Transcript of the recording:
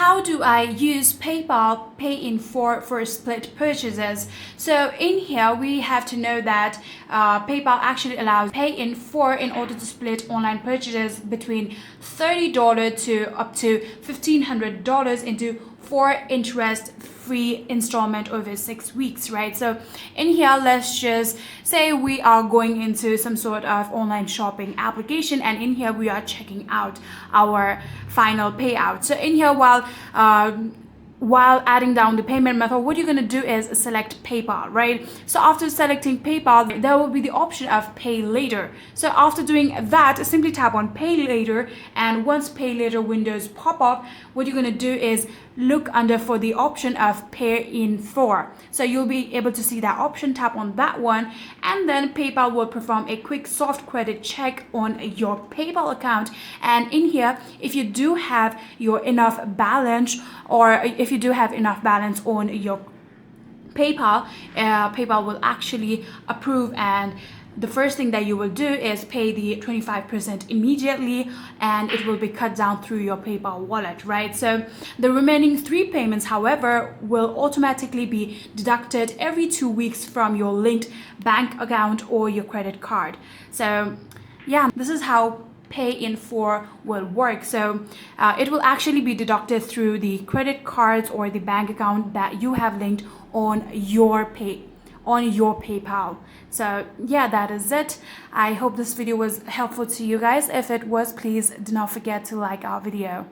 how do I use PayPal Pay in 4 for split purchases? So in here we have to know that PayPal actually allows Pay in 4 in order to split online purchases between $30 to up to $1,500 into 4 interest-free installment over 6 weeks, right? So in here, let's just say we are going into some sort of online shopping application, and in here we are checking out our final payout. So in here, while adding down the payment method, what you're going to do is select PayPal, right? So after selecting PayPal, there will be the option of pay later. So after doing that, simply tap on pay later, and once pay later windows pop up, what you're going to do is look under for the option of pay in 4. So you'll be able to see that option, tap on that one, and then PayPal will perform a quick soft credit check on your PayPal account. And in here, if you do have your enough balance, or if you do have enough balance on your PayPal, PayPal will actually approve, and the first thing that you will do is pay the 25% immediately, and it will be cut down through your PayPal wallet, right? So the remaining 3 payments, however, will automatically be deducted every 2 weeks from your linked bank account or your credit card. So yeah, this is how Pay in 4 will work. So it will actually be deducted through the credit cards or the bank account that you have linked on your PayPal. So yeah, that is it. I hope this video was helpful to you guys. If it was, please do not forget to like our video.